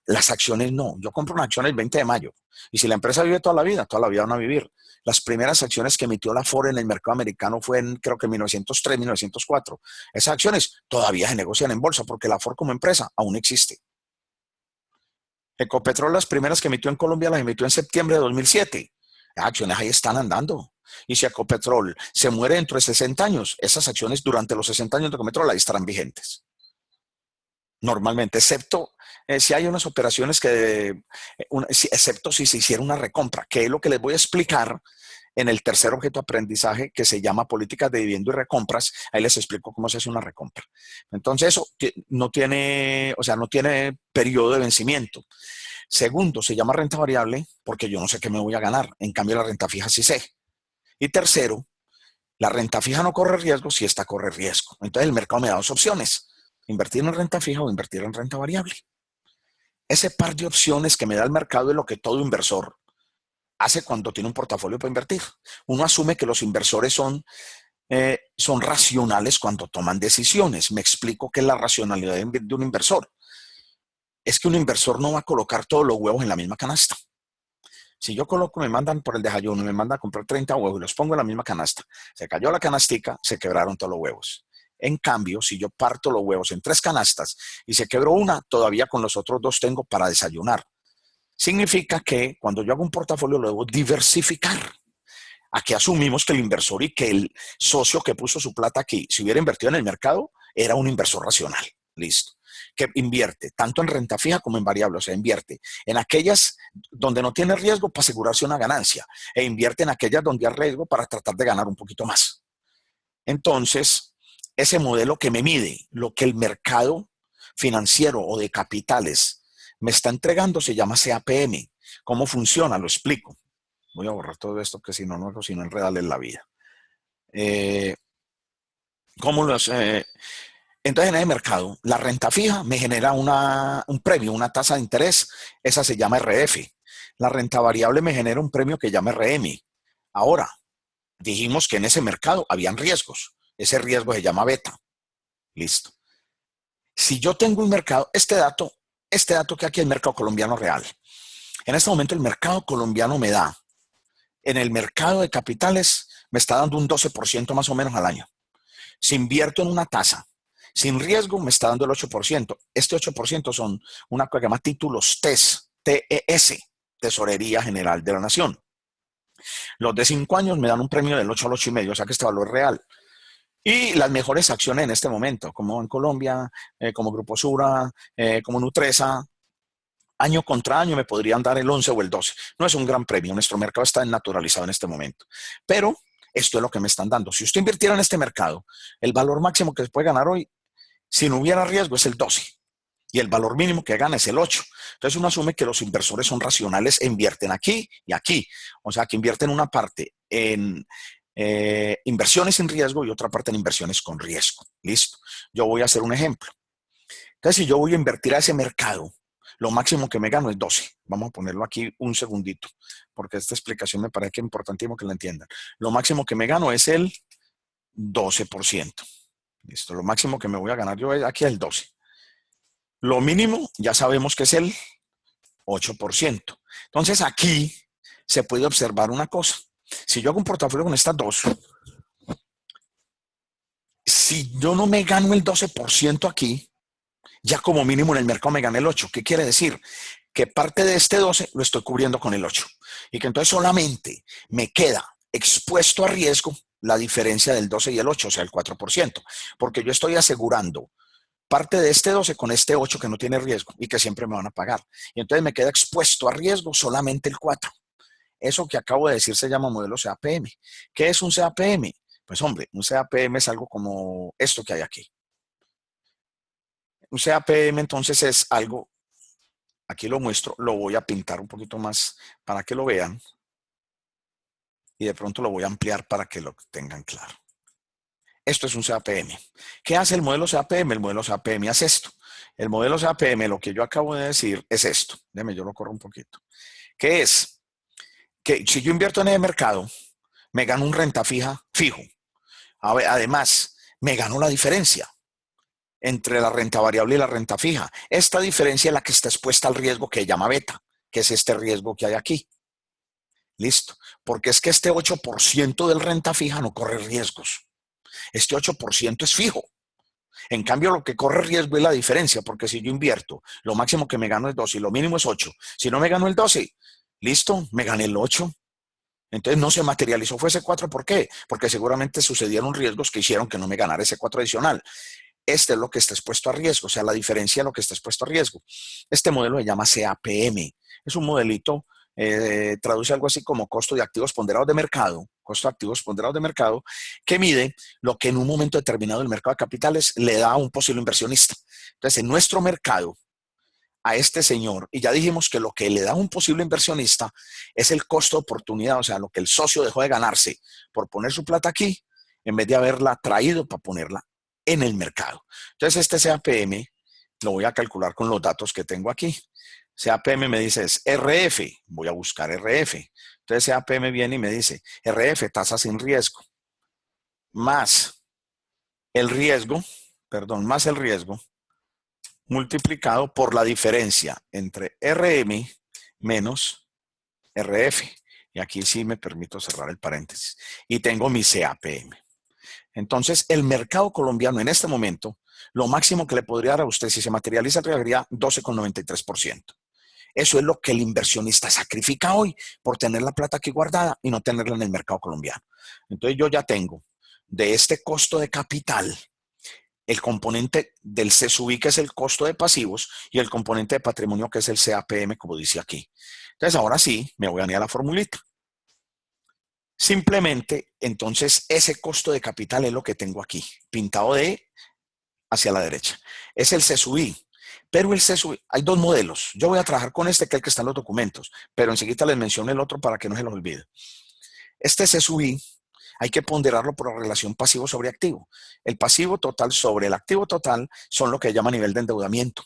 Las acciones no. Yo compro una acción el 20 de mayo. Y si la empresa vive toda la vida van a vivir. Las primeras acciones que emitió la Ford en el mercado americano fue en, creo que en 1903, 1904. Esas acciones todavía se negocian en bolsa porque la Ford como empresa aún existe. Ecopetrol, las primeras que emitió en Colombia, las emitió en septiembre de 2007. Las acciones ahí están andando. Y si Ecopetrol se muere dentro de 60 años, esas acciones durante los 60 años de Ecopetrol ahí estarán vigentes. Normalmente, excepto si hay unas operaciones excepto si se hiciera una recompra, que es lo que les voy a explicar en el tercer objeto de aprendizaje que se llama políticas de dividendo y recompras. Ahí les explico cómo se hace una recompra. Entonces, eso no tiene, o sea, no tiene periodo de vencimiento. Segundo, se llama renta variable porque yo no sé qué me voy a ganar. En cambio, la renta fija sí sé. Y tercero, la renta fija no corre riesgo si esta corre riesgo. Entonces, el mercado me da dos opciones: invertir en renta fija o invertir en renta variable. Ese par de opciones que me da el mercado es lo que todo inversor hace cuando tiene un portafolio para invertir. Uno asume que los inversores son racionales cuando toman decisiones. Me explico qué es la racionalidad de un inversor. Es que un inversor no va a colocar todos los huevos en la misma canasta. Si yo coloco, me mandan por el desayuno y me mandan a comprar 30 huevos y los pongo en la misma canasta, se cayó la canastica, se quebraron todos los huevos. En cambio, si yo parto los huevos en 3 canastas y se quebró una, todavía con los otros 2 tengo para desayunar. Significa que cuando yo hago un portafolio lo debo diversificar. Aquí asumimos que el inversor y que el socio que puso su plata aquí, si hubiera invertido en el mercado, era un inversor racional. Listo. Que invierte tanto en renta fija como en variable, o sea, invierte en aquellas donde no tiene riesgo para asegurarse una ganancia e invierte en aquellas donde hay riesgo para tratar de ganar un poquito más. Entonces, ese modelo que me mide lo que el mercado financiero o de capitales me está entregando se llama CAPM. ¿Cómo funciona? Lo explico. Voy a borrar todo esto que si no, no hago sino enredarles la vida. ¿Cómo los...? Entonces, en el mercado, la renta fija me genera un premio, una tasa de interés. Esa se llama RF. La renta variable me genera un premio que llama RM. Ahora, dijimos que en ese mercado habían riesgos. Ese riesgo se llama beta. Listo. Si yo tengo un mercado, este dato que aquí es el mercado colombiano real. En este momento el mercado colombiano me da, en el mercado de capitales, me está dando un 12% más o menos al año. Si invierto en una tasa sin riesgo, me está dando el 8%. Este 8% son una cosa que se llama títulos TES, TES, Tesorería General de la Nación. Los de 5 años me dan un premio del 8 al 8,5, o sea que este valor es real. Y las mejores acciones en este momento, como en Colombia, como Grupo Sura, como Nutresa, año contra año me podrían dar el 11 o el 12. No es un gran premio, nuestro mercado está naturalizado en este momento. Pero esto es lo que me están dando. Si usted invirtiera en este mercado, el valor máximo que se puede ganar hoy, si no hubiera riesgo, es el 12. Y el valor mínimo que gana es el 8. Entonces uno asume que los inversores son racionales e invierten aquí y aquí. O sea, que invierten una parte en inversiones sin riesgo y otra parte en inversiones con riesgo. Listo. Yo voy a hacer un ejemplo. Entonces, si yo voy a invertir a ese mercado, lo máximo que me gano es 12. Vamos a ponerlo aquí un segundito, porque esta explicación me parece que es importantísimo que la entiendan. Lo máximo que me gano es el 12%. Listo. Lo máximo que me voy a ganar yo aquí es el 12. Lo mínimo ya sabemos que es el 8%. Entonces, aquí se puede observar una cosa. Si yo hago un portafolio con estas dos, si yo no me gano el 12% aquí, ya como mínimo en el mercado me gané el 8%. ¿Qué quiere decir? Que parte de este 12 lo estoy cubriendo con el 8. Y que entonces solamente me queda expuesto a riesgo la diferencia del 12 y el 8, o sea, el 4%. Porque yo estoy asegurando parte de este 12 con este 8 que no tiene riesgo y que siempre me van a pagar. Y entonces me queda expuesto a riesgo solamente el 4. Eso que acabo de decir se llama modelo CAPM. ¿Qué es un CAPM? Pues hombre, un CAPM es algo como esto que hay aquí. Un CAPM entonces es algo, aquí lo muestro, lo voy a pintar un poquito más para que lo vean y de pronto lo voy a ampliar para que lo tengan claro. Esto es un CAPM. ¿Qué hace el modelo CAPM? El modelo CAPM hace esto. El modelo CAPM, lo que yo acabo de decir, es esto. Déjame, yo lo corro un poquito. ¿Qué es? Que si yo invierto en el mercado, me gano un renta fija fijo. Además, me gano la diferencia entre la renta variable y la renta fija. Esta diferencia es la que está expuesta al riesgo que llama beta, que es este riesgo que hay aquí. Listo. Porque es que este 8% del renta fija no corre riesgos. Este 8% es fijo. En cambio, lo que corre riesgo es la diferencia, porque si yo invierto, lo máximo que me gano es 12 y lo mínimo es 8. Si no me gano el 12, listo, me gané el 8. Entonces no se materializó, fue ese 4. ¿Por qué? Porque seguramente sucedieron riesgos que hicieron que no me ganara ese 4 adicional. Este es lo que está expuesto a riesgo, o sea, la diferencia de lo que está expuesto a riesgo. Este modelo se llama CAPM. Es un modelito, traduce algo así como costo de activos ponderados de mercado, costo de activos ponderados de mercado, que mide lo que en un momento determinado el mercado de capitales le da a un posible inversionista. Entonces, en nuestro mercado, a este señor, y ya dijimos que lo que le da a un posible inversionista es el costo de oportunidad, o sea, lo que el socio dejó de ganarse por poner su plata aquí, en vez de haberla traído para ponerla en el mercado. Entonces, este CAPM lo voy a calcular con los datos que tengo aquí. CAPM me dice es RF, voy a buscar RF. Entonces, CAPM viene y me dice RF, tasa sin riesgo, más el riesgo, perdón, más el riesgo, multiplicado por la diferencia entre RM menos RF. Y aquí sí me permito cerrar el paréntesis. Y tengo mi CAPM. Entonces, el mercado colombiano en este momento, lo máximo que le podría dar a usted si se materializa sería 12,93%. Eso es lo que el inversionista sacrifica hoy por tener la plata aquí guardada y no tenerla en el mercado colombiano. Entonces, yo ya tengo de este costo de capital el componente del CSUI, que es el costo de pasivos, y el componente de patrimonio, que es el CAPM, como dice aquí. Entonces, ahora sí, me voy a ir a la formulita. Simplemente, entonces, ese costo de capital es lo que tengo aquí, pintado de hacia la derecha. Es el CSUI. Pero el CSUI, hay dos modelos. Yo voy a trabajar con este, que es el que está en los documentos, pero enseguida les menciono el otro para que no se los olvide. Este CSUI hay que ponderarlo por la relación pasivo sobre activo. El pasivo total sobre el activo total son lo que llama nivel de endeudamiento.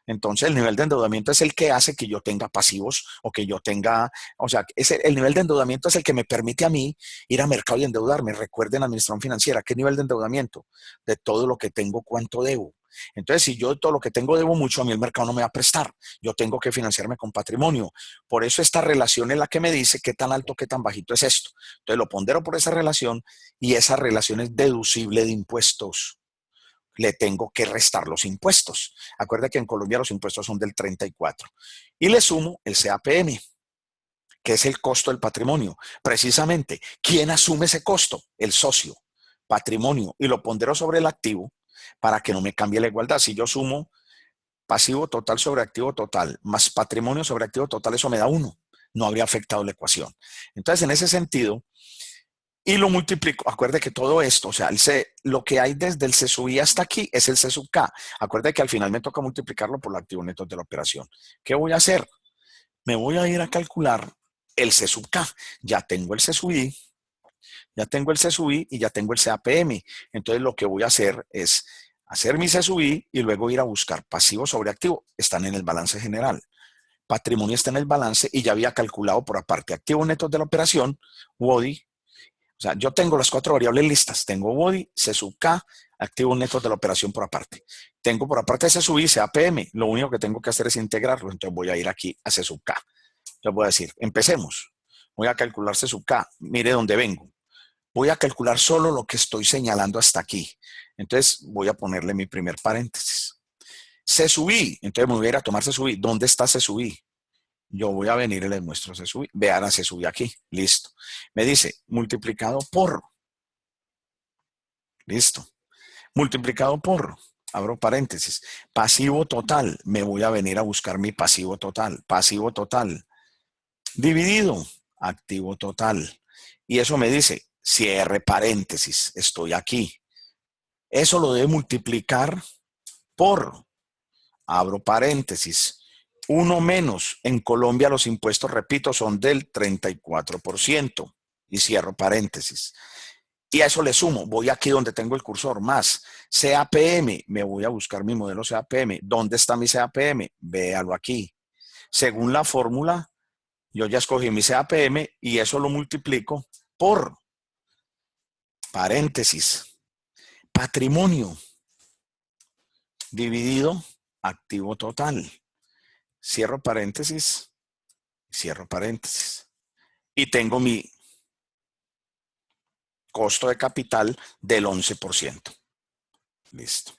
Entonces, el nivel de endeudamiento es el que hace que yo tenga pasivos o que yo tenga, o sea, el nivel de endeudamiento es el que me permite a mí ir a mercado y endeudarme. Recuerden, administración financiera, ¿qué nivel de endeudamiento? De todo lo que tengo, cuánto debo. Entonces, si yo de todo lo que tengo debo mucho, a mí el mercado no me va a prestar. Yo tengo que financiarme con patrimonio. Por eso esta relación es la que me dice qué tan alto, qué tan bajito es esto. Entonces, lo pondero por esa relación y esa relación es deducible de impuestos. Le tengo que restar los impuestos. Acuerda que en Colombia los impuestos son del 34. Y le sumo el CAPM, que es el costo del patrimonio. Precisamente, ¿quién asume ese costo? El socio, patrimonio, y lo pondero sobre el activo para que no me cambie la igualdad. Si yo sumo pasivo total sobre activo total más patrimonio sobre activo total, eso me da 1. No habría afectado la ecuación. Entonces, en ese sentido, y lo multiplico. Acuerde que todo esto, o sea, lo que hay desde el C sub I hasta aquí es el C sub K. Acuerde que al final me toca multiplicarlo por los activos netos de la operación. ¿Qué voy a hacer? Me voy a ir a calcular el C sub K. Ya tengo el C sub I, ya tengo el C sub I y ya tengo el CAPM. Entonces lo que voy a hacer es hacer mi C sub I y luego ir a buscar pasivo sobre activo. Están en el balance general. Patrimonio está en el balance y ya había calculado por aparte activos netos de la operación, WODI. O sea, yo tengo las 4 variables listas. Tengo WODI, C sub K, activos netos de la operación por aparte. Tengo por aparte C sub I, CAPM. Lo único que tengo que hacer es integrarlo. Entonces voy a ir aquí a C sub K. Entonces voy a decir, empecemos. Voy a calcular C sub K. Mire dónde vengo. Voy a calcular solo lo que estoy señalando hasta aquí. Entonces voy a ponerle mi primer paréntesis. C sub I. Entonces me voy a ir a tomar C sub I. ¿Dónde está C sub I? Yo voy a venir y les muestro C sub I. Vean, C sub I aquí. Listo. Me dice multiplicado por. Listo. Multiplicado por. Abro paréntesis. Pasivo total. Me voy a venir a buscar mi pasivo total. Pasivo total. Dividido. activo total. Y eso me dice, cierre paréntesis, estoy aquí. Eso lo debe multiplicar por, abro paréntesis, 1 menos. En Colombia los impuestos, repito, son del 34%. Y cierro paréntesis. Y a eso le sumo, voy aquí donde tengo el cursor, más CAPM, me voy a buscar mi modelo CAPM. ¿Dónde está mi CAPM? Véalo aquí. Según la fórmula, yo ya escogí mi CAPM y eso lo multiplico por paréntesis, patrimonio dividido activo total. Cierro paréntesis, cierro paréntesis. Y tengo mi costo de capital del 11%. Listo.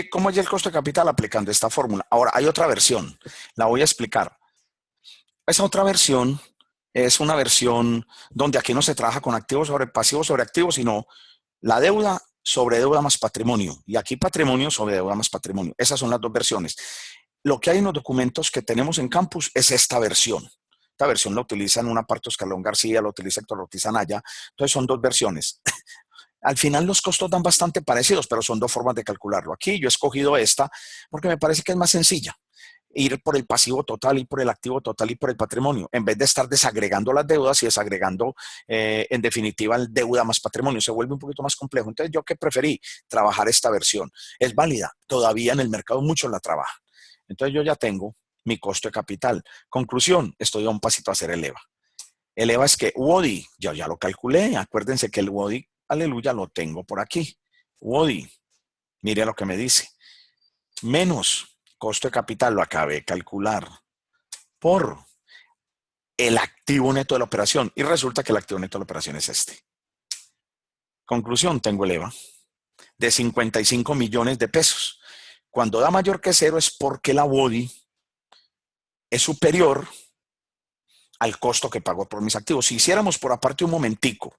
¿Cómo es el costo de capital aplicando esta fórmula? Ahora, hay otra versión. La voy a explicar. Esa otra versión es una versión donde aquí no se trabaja con activos sobre pasivos sobre activos, sino la deuda sobre deuda más patrimonio. Y aquí patrimonio sobre deuda más patrimonio. Esas son las dos versiones. Lo que hay en los documentos que tenemos en campus es esta versión. Esta versión la utilizan una parte Escalón García, la utiliza Héctor Ortiz Anaya. Entonces son dos versiones. Al final los costos dan bastante parecidos, pero son dos formas de calcularlo. Aquí yo he escogido esta porque me parece que es más sencilla. Ir por el pasivo total, ir por el activo total y por el patrimonio, en vez de estar desagregando las deudas y desagregando, en definitiva, el deuda más patrimonio. Se vuelve un poquito más complejo. Entonces, ¿yo qué preferí? Trabajar esta versión. Es válida. Todavía en el mercado muchos la trabajan. Entonces, yo ya tengo mi costo de capital. Conclusión, estoy a un pasito a hacer el EVA. El EVA es que WODI, yo ya lo calculé. Acuérdense que el WODI, aleluya, lo tengo por aquí. WODI, mire lo que me dice. Menos costo de capital, lo acabé de calcular, por el activo neto de la operación. Y resulta que el activo neto de la operación es este. Conclusión, tengo el EVA de 55 millones de pesos. Cuando da mayor que cero es porque la WODI es superior al costo que pago por mis activos. Si hiciéramos por aparte un momentico,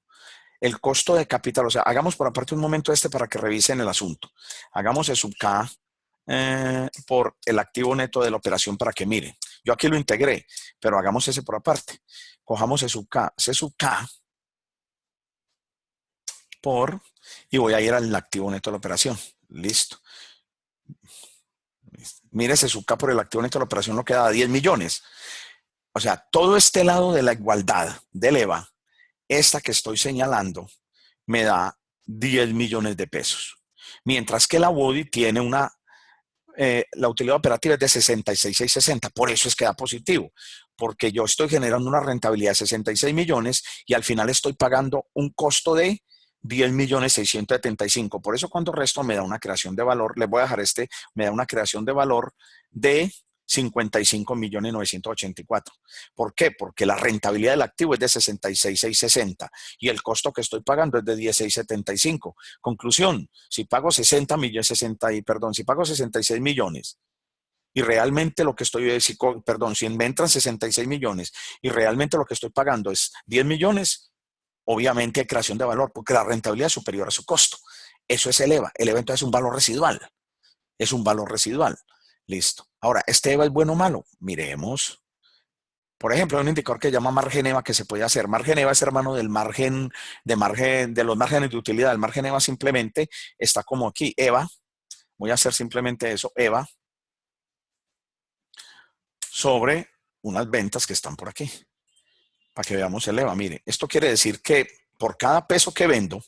el costo de capital, o sea, hagamos por aparte un momento para que revisen el asunto. Hagamos el sub K por el activo neto de la operación para que miren. Yo aquí lo integré, pero hagamos ese por aparte. Cojamos ese sub K por, y voy a ir al activo neto de la operación. Listo. Mire, ese sub K por el activo neto de la operación lo queda a 10 millones. O sea, todo este lado de la igualdad del EVA, esta que estoy señalando, me da 10 millones de pesos. Mientras que la WODI tiene la utilidad operativa es de 66,660. Por eso es que da positivo. Porque yo estoy generando una rentabilidad de 66 millones y al final estoy pagando un costo de 10,675. Por eso cuando resto me da una creación de valor, les voy a dejar me da una creación de valor de 55,984. ¿Por qué? Porque la rentabilidad del activo es de 66,660 y el costo que estoy pagando es de 16,75. Conclusión, si pago 66 millones y realmente lo que si me entran 66 millones y realmente lo que estoy pagando es 10 millones, obviamente hay creación de valor porque la rentabilidad es superior a su costo. Eso es el EVA. El EVA entonces es un valor residual. Es un valor residual. Listo. Ahora, ¿este EVA es bueno o malo? Miremos. Por ejemplo, hay un indicador que se llama margen EVA que se puede hacer. Margen EVA es hermano del margen, de los márgenes de utilidad. El margen EVA simplemente está como aquí. EVA, voy a hacer simplemente eso, EVA, sobre unas ventas que están por aquí. Para que veamos el EVA. Mire, esto quiere decir que por cada peso que vendo,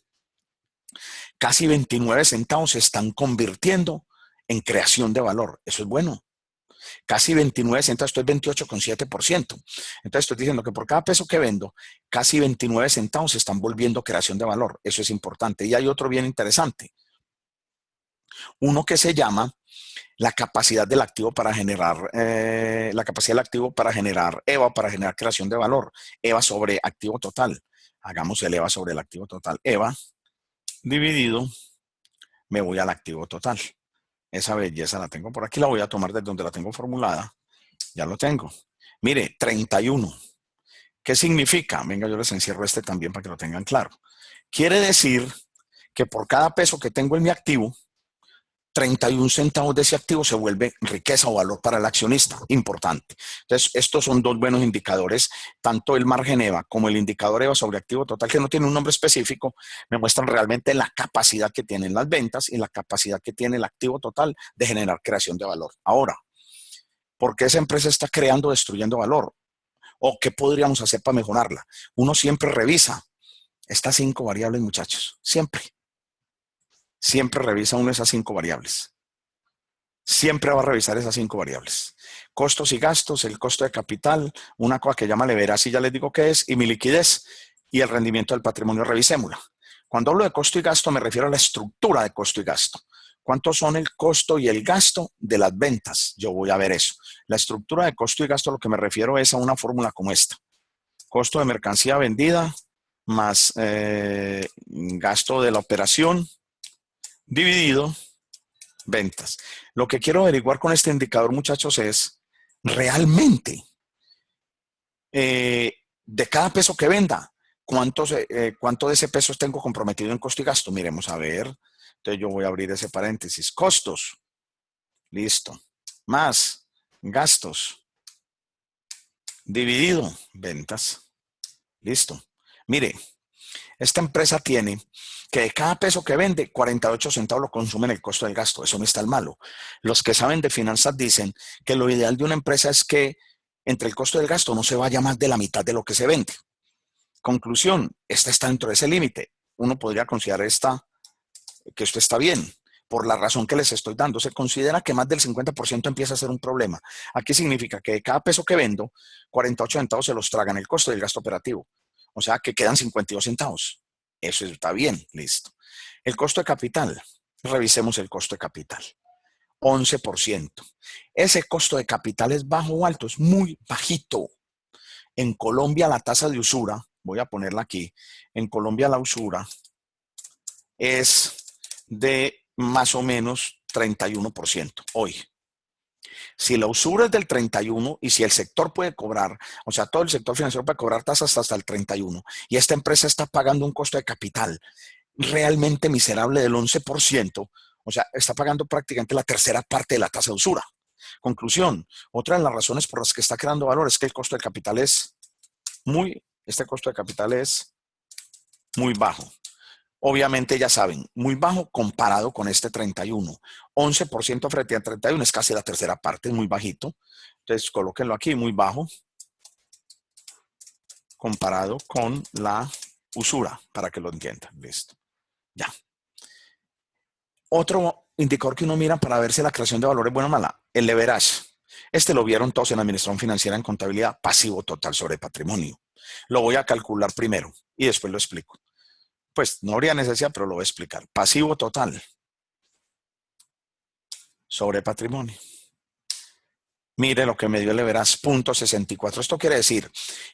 casi 29 centavos se están convirtiendo en creación de valor. Eso es bueno. Casi 29 centavos, esto es 28,7%. Entonces estoy diciendo que por cada peso que vendo, casi 29 centavos se están volviendo creación de valor. Eso es importante. Y hay otro bien interesante. Uno que se llama la capacidad del activo para generar, EVA, para generar creación de valor. EVA sobre activo total. Hagamos el EVA sobre el activo total. EVA dividido, me voy al activo total. Esa belleza la tengo por aquí, la voy a tomar desde donde la tengo formulada. Ya lo tengo. Mire, 31. ¿Qué significa? Venga, yo les encierro también para que lo tengan claro. Quiere decir que por cada peso que tengo en mi activo, 31 centavos de ese activo se vuelve riqueza o valor para el accionista. Importante. Entonces, estos son dos buenos indicadores, tanto el margen EVA como el indicador EVA sobre activo total, que no tiene un nombre específico, me muestran realmente la capacidad que tienen las ventas y la capacidad que tiene el activo total de generar creación de valor. Ahora, ¿por qué esa empresa está creando o destruyendo valor? ¿O qué podríamos hacer para mejorarla? Uno siempre revisa estas 5 variables, muchachos. Siempre. Siempre revisa uno esas 5 variables. Siempre va a revisar esas 5 variables. Costos y gastos, el costo de capital, una cosa que llama leverage, ya les digo qué es, y mi liquidez, y el rendimiento del patrimonio, revisémosla. Cuando hablo de costo y gasto, me refiero a la estructura de costo y gasto. ¿Cuántos son el costo y el gasto de las ventas? Yo voy a ver eso. La estructura de costo y gasto, lo que me refiero es a una fórmula como esta. Costo de mercancía vendida más gasto de la operación dividido ventas. Lo que quiero averiguar con este indicador, muchachos, es realmente de cada peso que venda, cuánto de ese peso tengo comprometido en costo y gasto. Miremos a ver. Entonces yo voy a abrir ese paréntesis. Costos. Listo. Más gastos dividido ventas. Listo. Mire, esta empresa tiene que de cada peso que vende, 48 centavos lo consume en el costo del gasto. Eso no está el malo. Los que saben de finanzas dicen que lo ideal de una empresa es que entre el costo del gasto no se vaya más de la mitad de lo que se vende. Conclusión, esta está dentro de ese límite. Uno podría considerar que esto está bien. Por la razón que les estoy dando, se considera que más del 50% empieza a ser un problema. Aquí significa que de cada peso que vendo, 48 centavos se los tragan el costo del gasto operativo. O sea, que quedan 52 centavos. Eso está bien, listo. El costo de capital. Revisemos el costo de capital. 11%. Ese costo de capital es bajo o alto, es muy bajito. En Colombia la tasa de usura, voy a ponerla aquí, en Colombia la usura es de más o menos 31% hoy. Si la usura es del 31 y si el sector puede cobrar, o sea, todo el sector financiero puede cobrar tasas hasta el 31 y esta empresa está pagando un costo de capital realmente miserable del 11%, o sea, está pagando prácticamente la tercera parte de la tasa de usura. Conclusión, otra de las razones por las que está creando valor es que el costo de capital es este costo de capital es muy bajo. Obviamente ya saben, muy bajo comparado con este 31. 11% frente a 31 es casi la tercera parte, es muy bajito. Entonces, colóquenlo aquí, muy bajo, comparado con la usura, para que lo entiendan. Listo. Ya. Otro indicador que uno mira para ver si la creación de valor es buena o mala, el leverage. Este lo vieron todos en administración financiera, en contabilidad, pasivo total sobre patrimonio. Lo voy a calcular primero y después lo explico. Pues no habría necesidad, pero lo voy a explicar. Pasivo total sobre patrimonio. Mire lo que me dio el leverage, 0.64. Esto quiere decir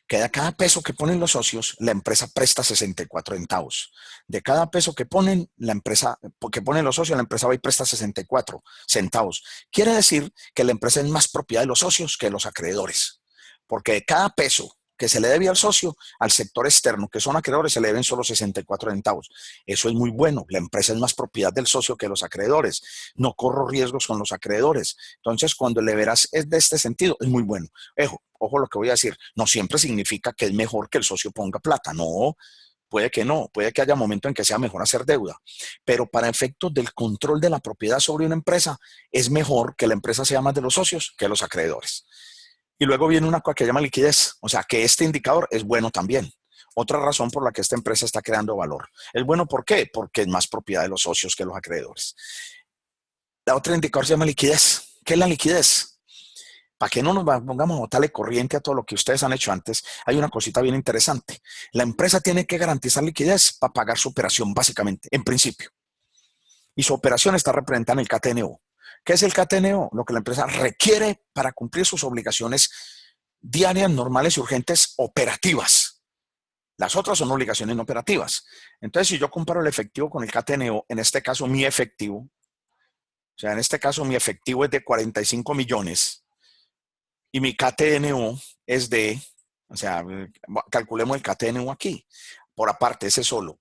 que de cada peso que ponen los socios, la empresa presta 64 centavos. De cada peso que ponen los socios, la empresa va y presta 64 centavos. Quiere decir que la empresa es más propiedad de los socios que de los acreedores. Porque de cada peso que se le debe al socio, al sector externo, que son acreedores, se le deben solo 64 centavos. Eso es muy bueno. La empresa es más propiedad del socio que los acreedores. No corro riesgos con los acreedores. Entonces, cuando el leverage es de este sentido, es muy bueno. Ojo lo que voy a decir. No siempre significa que es mejor que el socio ponga plata. No, puede que no. Puede que haya momentos en que sea mejor hacer deuda. Pero para efectos del control de la propiedad sobre una empresa, es mejor que la empresa sea más de los socios que los acreedores. Y luego viene una cosa que se llama liquidez, o sea que este indicador es bueno también. Otra razón por la que esta empresa está creando valor. ¿Es bueno por qué? Porque es más propiedad de los socios que los acreedores. La otra indicador se llama liquidez. ¿Qué es la liquidez? Para que no nos pongamos a botarle corriente a todo lo que ustedes han hecho antes, hay una cosita bien interesante. La empresa tiene que garantizar liquidez para pagar su operación, básicamente, en principio. Y su operación está representada en el KTNO. ¿Qué es el KTNO? Lo que la empresa requiere para cumplir sus obligaciones diarias, normales y urgentes operativas. Las otras son obligaciones no operativas. Entonces, si yo comparo el efectivo con el KTNO, en este caso mi efectivo, o sea, en este caso mi efectivo es de 45 millones y mi KTNO es de, o sea, calculemos el KTNO aquí. Por aparte, ese solo,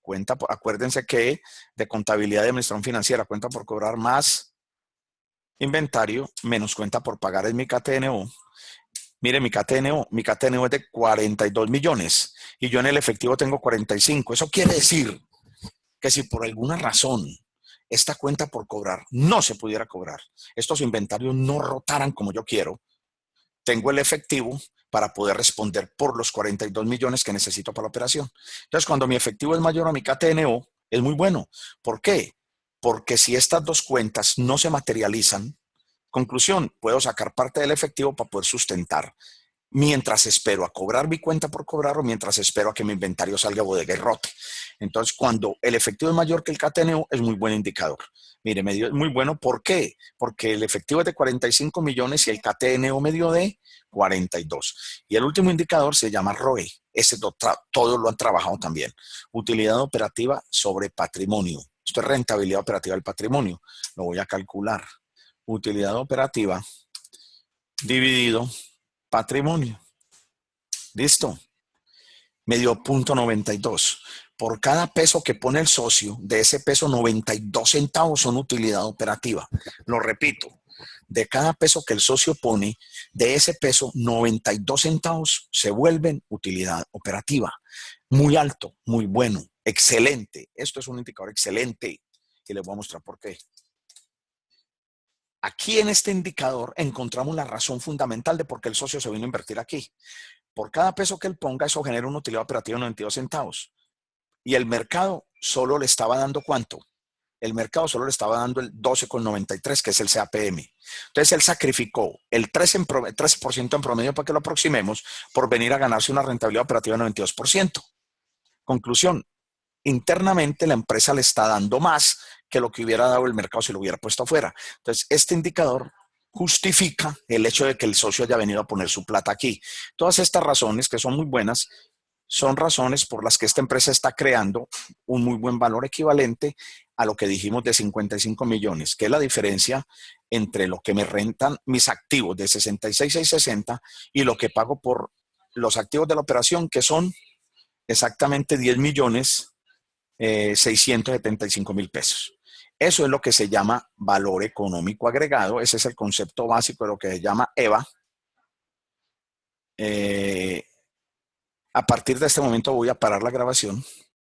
acuérdense que de contabilidad de administración financiera, cuenta por cobrar más Inventario menos cuenta por pagar es mi KTNO. Mire, mi KTNO es de 42 millones y yo en el efectivo tengo 45. Eso quiere decir que si por alguna razón esta cuenta por cobrar no se pudiera cobrar, estos inventarios no rotaran como yo quiero, tengo el efectivo para poder responder por los 42 millones que necesito para la operación. Entonces, cuando mi efectivo es mayor a mi KTNO, es muy bueno. ¿Por qué? Porque si estas dos cuentas no se materializan, conclusión, puedo sacar parte del efectivo para poder sustentar mientras espero a cobrar mi cuenta por cobrar o mientras espero a que mi inventario salga a bodega y rote. Entonces, cuando el efectivo es mayor que el KTNO, es muy buen indicador. Mire, me dio muy bueno. ¿Por qué? Porque el efectivo es de 45 millones y el KTNO me dio de 42. Y el último indicador se llama ROE. Ese todos lo han trabajado también. Utilidad operativa sobre patrimonio. Esto es rentabilidad operativa del patrimonio. Lo voy a calcular. Utilidad operativa dividido patrimonio. ¿Listo? Me dio 0.92. Por cada peso que pone el socio, de ese peso 92 centavos son utilidad operativa. Lo repito, de cada peso que el socio pone, de ese peso 92 centavos se vuelven utilidad operativa. Muy alto, muy bueno, excelente. Esto es un indicador excelente y les voy a mostrar por qué. Aquí en este indicador encontramos la razón fundamental de por qué el socio se vino a invertir aquí. Por cada peso que él ponga, eso genera una utilidad operativa de 92 centavos. Y el mercado solo le estaba dando ¿cuánto? El mercado solo le estaba dando el 12,93, que es el CAPM. Entonces él sacrificó el 13% en promedio para que lo aproximemos por venir a ganarse una rentabilidad operativa de 92%. Conclusión, internamente la empresa le está dando más que lo que hubiera dado el mercado si lo hubiera puesto afuera. Entonces, este indicador justifica el hecho de que el socio haya venido a poner su plata aquí. Todas estas razones, que son muy buenas, son razones por las que esta empresa está creando un muy buen valor equivalente a lo que dijimos de 55 millones, que es la diferencia entre lo que me rentan mis activos de 66,660 y lo que pago por los activos de la operación, que son exactamente 10 millones 675,000 pesos. Eso es lo que se llama valor económico agregado. Ese es el concepto básico de lo que se llama EVA. A partir de este momento voy a parar la grabación.